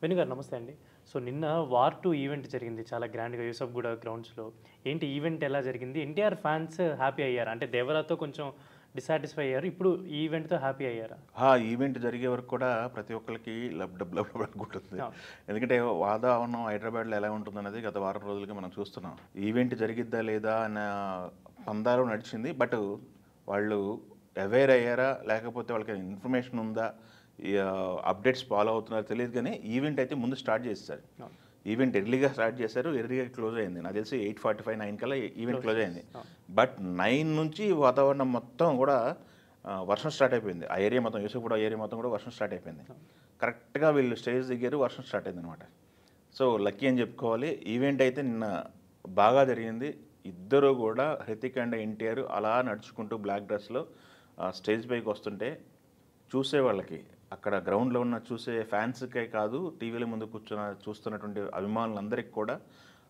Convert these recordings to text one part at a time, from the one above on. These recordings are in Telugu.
వెనుగారు నమస్తే అండి. సో, నిన్న వార్ 2 ఈవెంట్ జరిగింది. చాలా గ్రాండ్‌గా యూసఫ్‌గూడ గ్రౌండ్స్‌లో. ఏంటి ఈవెంట్ ఎలా జరిగింది? ఎన్టీఆర్ ఫ్యాన్స్ హ్యాపీ అయ్యారా? అంటే 'దేవరా'తో కొంచెం డిసాటిస్ఫై అయ్యారు. ఇప్పుడు ఈ ఈవెంట్‌తో హ్యాపీ అయ్యారా? ఈవెంట్ జరిగే వరకు కూడా ప్రతి ఒక్కళ్ళకి లబ్ డబ్ లబ్ డబ్ అనుకుంటుంది. అవును. ఎందుకంటే వాతావరణం హైదరాబాద్‌లో ఎలా ఉంటుందనేది గత వారం రోజులుగా మనం చూస్తున్నాం. ఈవెంట్ జరిగిద్దా లేదా అన్న పందాలు నడిచింది. బట్ వాళ్ళు అవేర్ అయ్యారా? లేకపోతే వాళ్ళకి ఇన్ఫర్మేషన్ ఉందా? అప్డేట్స్ ఫాలో అవుతున్నారో తెలియదు కానీ ఈవెంట్ అయితే ముందు స్టార్ట్ చేసేసారు. అవును. ఈవెంట్ ఎర్లీగా స్టార్ట్ చేశారు. ఎర్లీగా క్లోజ్ అయింది. నాకు తెలిసి 8:45, 9 కల్లా ఈవెంట్ క్లోజ్ అయింది. అవును. బట్ 9 నుంచి వాతావరణం మొత్తం కూడా వర్షం స్టార్ట్ అయిపోయింది. ఆ ఏరియా మొత్తం యూసఫ్గూడ ఏరియా మొత్తం కూడా వర్షం స్టార్ట్ అయిపోయింది. కరెక్ట్‌గా వీళ్ళు స్టేజ్ దిగారు, వర్షం స్టార్ట్ అయిందనమాట. సో, లక్కీ అని చెప్పుకోవాలి. ఈవెంట్ అయితే నిన్న బాగా జరిగింది. ఇద్దరు కూడా హృతిక్ అండ్ ఎన్టీఆర్ అలా నడుచుకుంటూ బ్లాక్ డ్రెస్‌లో స్టేజ్ పైకి వస్తుంటే చూసేవాళ్ళకి అక్కడ గ్రౌండ్‌లో ఉన్న చూసే ఫ్యాన్స్‌కే కాదు, టీవీల ముందు చూస్తున్నటువంటి అభిమానులందరికీ కూడా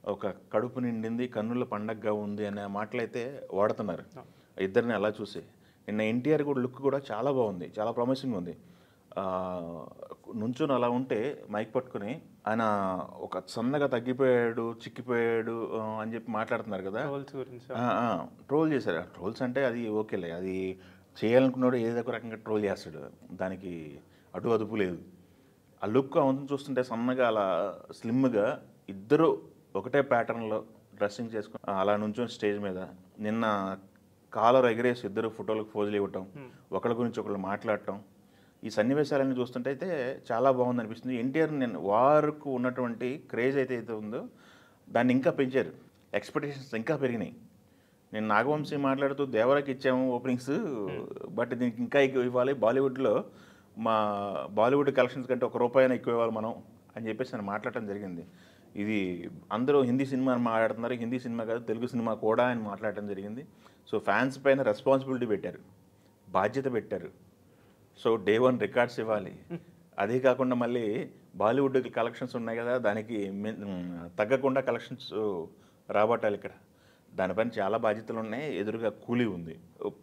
ఒక కడుపు నిండింది, కన్నుల పండగగా ఉంది అనే మాటలైతే వాడుతున్నారు. ఇద్దరిని అలా చూసి. నిన్న ఎన్టీఆర్ కూడా లుక్ కూడా చాలా బాగుంది. చాలా ప్రామిసింగ్ ఉంది. ఆహ్, నుంచొని అలా ఉంటే మైక్ పట్టుకొని ఆయన ఒక సన్నగా తగ్గిపోయాడు, చిక్కిపోయాడు అని చెప్పి మాట్లాడుతున్నారు కదా! ట్రోల్స్ గురించి. ఆ! ఆ! ట్రోల్ చేశారు. ట్రోల్స్ అంటే అది ఓకేలే. అది చేయాలనుకున్నోడు ఏదో ఒక రకంగా ట్రోల్ చేస్తాడు. దానికి అడ్డు అదుపు లేదు. ఆ లుక్ అవంతా చూస్తుంటే సన్నగా అలా స్లిమ్‌గా ఇద్దరు ఒకటే ప్యాటర్న్‌లో డ్రెస్సింగ్ చేసుకొని అలా నుంచొని స్టేజ్ మీద నిన్న కాలర్ ఎగరేసి ఇద్దరు ఫోటోలకు పోజులు ఇవ్వటం, ఒకళ్ళ గురించి ఒకళ్ళు మాట్లాడటం, ఈ సన్నివేశాలన్నీ చూస్తుంటే అయితే చాలా బాగుందనిపిస్తుంది. ఎన్టీఆర్ నిన్న వార్‌కు ఉన్నటువంటి క్రేజ్ అయితే ఉందో దాన్ని ఇంకా పెంచారు. ఎక్స్‌పెక్టేషన్స్ ఇంకా పెరిగినాయి. నేను నాగవంశీ మాట్లాడుతూ దేవరాకి ఇచ్చాము ఓపెనింగ్స్, బట్ దీనికి ఇంకా ఎక్కువ ఇవ్వాలి. బాలీవుడ్‌లో మా బాలీవుడ్ కలెక్షన్స్ కంటే ₹1 ఎక్కువ ఇవ్వాలి మనం అని చెప్పేసి నేను మాట్లాడటం జరిగింది. ఇది అందరూ హిందీ సినిమా అని మాట్లాడుతున్నారు. హిందీ సినిమా కాదు, తెలుగు సినిమా కూడా అని మాట్లాడటం జరిగింది. సో, ఫ్యాన్స్ పైన రెస్పాన్సిబిలిటీ పెట్టారు. బాధ్యత పెట్టారు. సో, డే 1 రికార్డ్స్ ఇవ్వాలి. అదే కాకుండా మళ్ళీ బాలీవుడ్ కలెక్షన్స్ ఉన్నాయి కదా! దానికి తగ్గకుండా కలెక్షన్స్ రాబట్టాలి ఇక్కడ. దానిపైన చాలా బాధ్యతలున్నాయి. ఎదురుగా కూలీ ఉంది.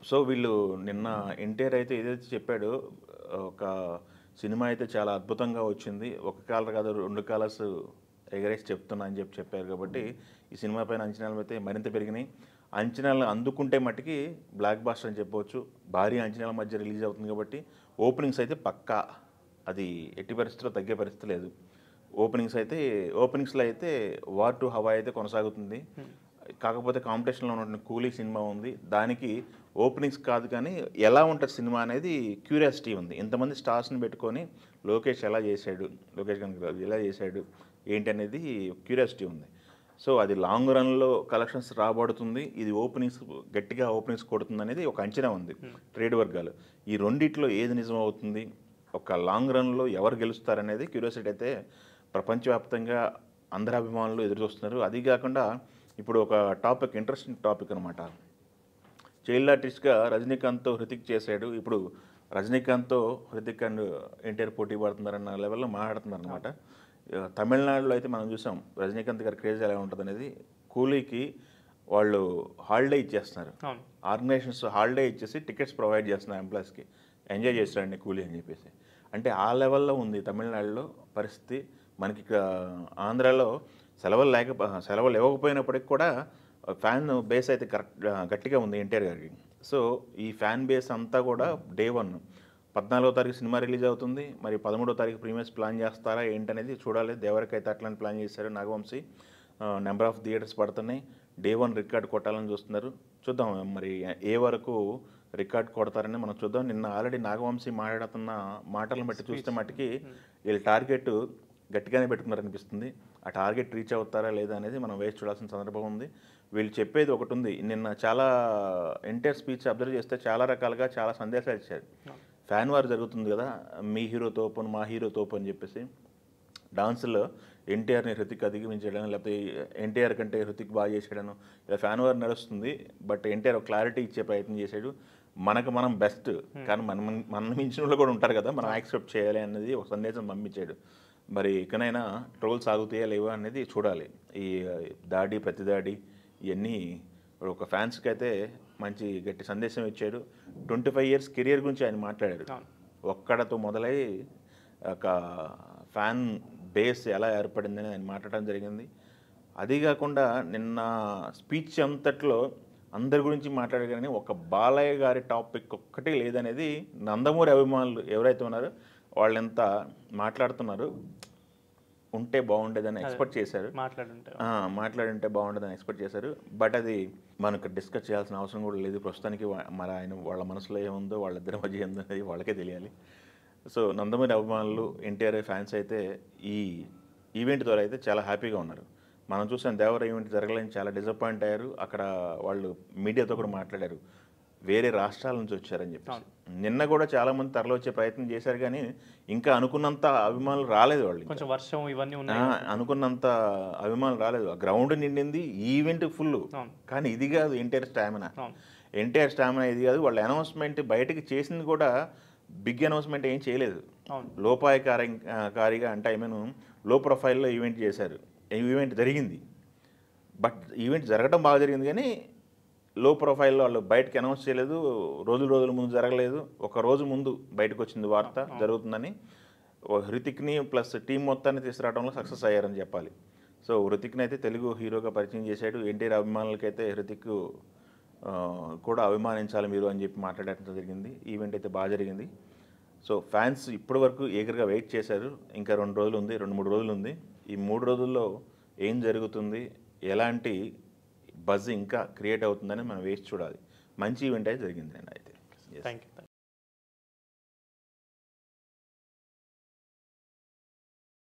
సో, వీళ్ళు నిన్న ఎన్టీఆర్ అయితే ఏదైతే చెప్పాడో, ఒక సినిమా అయితే చాలా అద్భుతంగా వచ్చింది. ఒక కాలర్ కాదు 2 కాలర్స్ ఎగరేసి చెప్తున్నా అని చెప్పారు కాబట్టి, ఈ సినిమా పైన అంచనాలు అయితే మరింత పెరిగినాయి. అంచనాలు అందుకుంటే మట్టుకి బ్లాక్ బాస్టర్ అని చెప్పవచ్చు. భారీ అంచనాల మధ్య రిలీజ్ అవుతుంది కాబట్టి, ఓపెనింగ్స్ అయితే పక్కా. అది ఎట్టి పరిస్థితిలో తగ్గే పరిస్థితి లేదు. ఓపెనింగ్స్‌లో అయితే వార్ 2 హవా అయితే కొనసాగుతుంది. కాకపోతే కాంపిటీషన్‌లో ఉన్నటువంటి కూలీ సినిమా ఉంది. దానికి ఓపెనింగ్స్ కాదు కానీ ఎలా ఉంటది సినిమా అనేది క్యూరియాసిటీ ఉంది. ఇంతమంది స్టార్స్‌ని పెట్టుకొని లోకేష్ ఎలా చేశాడు? లోకేష్ కనకరాజు ఎలా చేశాడు? ఏంటి అనేది క్యూరియాసిటీ ఉంది. సో, అది లాంగ్ రన్‌లో కలెక్షన్స్ రాబడుతుంది. ఇది గట్టిగా ఓపెనింగ్స్ కొడుతుందనేది ఒక అంచనా ఉంది ట్రేడ్ వర్గాలు. ఈ రెండిట్లో ఏది నిజమవుతుంది? ఒక లాంగ్ రన్‌లో ఎవరు గెలుస్తారనేది క్యూరియాసిటీ అయితే ప్రపంచవ్యాప్తంగా అందరి అభిమానులు ఎదురుచూస్తున్నారు. అది కాకుండా ఇప్పుడు ఒక ఇంట్రెస్టింగ్ టాపిక్ అనమాట. చైల్డ్ ఆర్టిస్ట్‌గా రజనీకాంత్‌తో హృతిక్ చేశాడు. ఇప్పుడు రజనీకాంత్‌తో హృతిక్ అండ్ ఎన్టీఆర్ పోటీ పడుతున్నారన్న లెవెల్‌లో మాట్లాడుతున్నారనమాట. తమిళనాడులో అయితే మనం చూసాం రజనీకాంత్ గారి క్రేజ్ ఎలా ఉంటదనేది. కూలీకి వాళ్ళు హాలిడే ఇచ్చేస్తున్నారు. అవును. ఆర్గనైజేషన్స్ హాలిడే ఇచ్చేసి టికెట్స్ ప్రొవైడ్ చేస్తున్నారు ఎంప్లాయీస్‌కి. ఎంజాయ్ చేస్తారండి కూలీ అని చెప్పేసి. అంటే ఆ లెవెల్‌లో ఉంది తమిళనాడులో పరిస్థితి. మనకి ఆంధ్రాలో సెలవులు ఇవ్వకపోయినప్పటికి కూడా ఫ్యాన్ బేస్ అయితే గట్టిగా ఉంది ఎన్టీఆర్ గారికి. సో, ఈ ఫ్యాన్ బేస్ అంతా కూడా డే 1 14వ తారీఖు సినిమా రిలీజ్ అవుతుంది. మరి 13వ తారీఖు ప్రీమియర్స్ ప్లాన్ చేస్తారా ఏంటనేది చూడాలి. దేవరకైతే అట్లానే ప్లాన్ చేశారు నాగవంశీ. నెంబర్ ఆఫ్ థియేటర్స్ పడుతున్నాయి. డే 1 రికార్డ్ కొట్టాలని చూస్తున్నారు. చూద్దాం మరి ఏ వరకు రికార్డ్ కొడతారని మనం చూద్దాం. నిన్న ఆల్రెడీ నాగవంశీ మాట్లాడుతున్న మాటలను బట్టి చూస్తే మట్టుకి వీళ్ళ టార్గెట్ గట్టిగానే పెట్టుకున్నారనిపిస్తుంది. ఆ టార్గెట్ రీచ్ అవుతారా లేదా అనేది మనం వేచి చూడాల్సిన సందర్భం ఉంది. వీళ్ళు చెప్పేది ఒకటి ఉంది. నిన్న చాలా ఎన్టీఆర్ స్పీచ్ అబ్జర్వ్ చేస్తే చాలా రకాలుగా చాలా సందేశాలు ఇచ్చారు. ఫ్యాన్ వార్ జరుగుతుంది కదా! మీ హీరో తోపు, మా హీరో తోపు అని చెప్పేసి. డాన్స్‌లో ఎన్టీఆర్‌ని హృతిక్ అధిగమించాడనో, లేకపోతే ఎన్టీఆర్ కంటే హృతిక్ బాగా చేశాడనో ఇలా ఫ్యాన్ వార్ నడుస్తుంది. బట్ ఎన్టీఆర్ ఒక క్లారిటీ ఇచ్చే ప్రయత్నం చేశాడు. మనం బెస్ట్. కానీ మనం మించిన వాళ్ళు కూడా ఉంటారు కదా! మనం యాక్సెప్ట్ చేయాలి అన్నది ఒక సందేశం పంపించాడు. మరి ఇకనైనా ట్రోల్స్ ఆగుతాయా లేవా అనేది చూడాలి. ఈ ప్రతిదాడి ఇయన్నీ ఒక ఫ్యాన్స్‌కైతే మంచి గట్టి సందేశం ఇచ్చాడు. 25 ఇయర్స్ కెరియర్ గురించి ఆయన మాట్లాడారు. అవును. ఒక్కడితో మొదలై ఒక ఫ్యాన్ బేస్ ఎలా ఏర్పడిందని ఆయన మాట్లాడడం జరిగింది. అది కాకుండా నిన్న స్పీచ్ అంతట్లో అందరి గురించి మాట్లాడారు కానీ ఒక బాలయ్య గారి టాపిక్ ఒక్కటే లేదనేది నందమూరి అభిమానులు ఎవరైతే ఉన్నారో వాళ్ళు ఎంత మాట్లాడుతున్నారు, ఉంటే బాగుండేదని ఎక్స్పెక్ట్ చేశారు, మాట్లాడుంటే బాగుండేదని ఎక్స్పెక్ట్ చేశారు. బట్ అది మనకు డిస్కస్ చేయాల్సిన అవసరం కూడా లేదు ప్రస్తుతానికి. మరి ఆయన వాళ్ళ మనసులో ఏముందో వాళ్ళిద్దరి మధ్య ఏందో అనేది వాళ్ళకే తెలియాలి. సో నందమూరి అభిమానులు, ఎన్టీఆర్ ఫ్యాన్స్ అయితే ఈ ఈవెంట్ ద్వారా అయితే చాలా హ్యాపీగా ఉన్నారు. మనం చూసాం దేవర ఈవెంట్ జరగలేని చాలా డిసప్పాయింట్ అయ్యారు. అక్కడ వాళ్ళు మీడియాతో కూడా మాట్లాడారు, వేరే రాష్ట్రాల నుంచి వచ్చారని చెప్పేసి. నిన్న కూడా చాలామంది తరలి వచ్చే ప్రయత్నం చేశారు కానీ ఇంకా అనుకున్నంత అభిమానులు రాలేదు. వాళ్ళు కొంచెం వర్షం ఇవన్నీ అనుకున్నంత అభిమానులు రాలేదు. ఆ గ్రౌండ్ నిండింది, ఈవెంట్ ఫుల్. కానీ ఇది కాదు ఎన్టీఆర్ స్టామినా. ఎన్టీఆర్ స్టామినా ఇది కాదు. వాళ్ళ అనౌన్స్మెంట్ బయటకు చేసింది కూడా బిగ్ అనౌన్స్మెంట్ ఏం చేయలేదు. లోపాయకారిగా అంటే ఐ మీన్ లో ప్రొఫైల్లో ఈవెంట్ చేశారు. ఈవెంట్ జరిగింది, బట్ ఈవెంట్ జరగడం బాగా జరిగింది కానీ లో ప్రొఫైల్లో వాళ్ళు బయటకు అనౌన్స్ చేయలేదు. రోజుల ముందు జరగలేదు. ఒక రోజు ముందు బయటకు వచ్చింది వార్త జరుగుతుందని. హృతిక్ని ప్లస్ టీం మొత్తాన్ని తీసుకురావడంలో సక్సెస్ అయ్యారని చెప్పాలి. సో హృతిక్ని అయితే తెలుగు హీరోగా పరిచయం చేశాడు. ఎన్టీఆర్ అభిమానులకైతే హృతిక్ కూడా అభిమానించాలి మీరు అని చెప్పి మాట్లాడటం జరిగింది. ఈవెంట్ అయితే బాగా జరిగింది. సో ఫ్యాన్స్ ఇప్పటి వరకు ఈగర్గా వెయిట్ చేశారు. ఇంకా 2 రోజులు ఉంది, 2-3 రోజులు ఉంది. ఈ 3 రోజుల్లో ఏం జరుగుతుంది, ఎలాంటి బజ్ ఇంకా క్రియేట్ అవుతుందని మనం వేసి చూడాలి. మంచి ఈవెంట్ అయితే జరిగింది అండి అయితే. Thank you.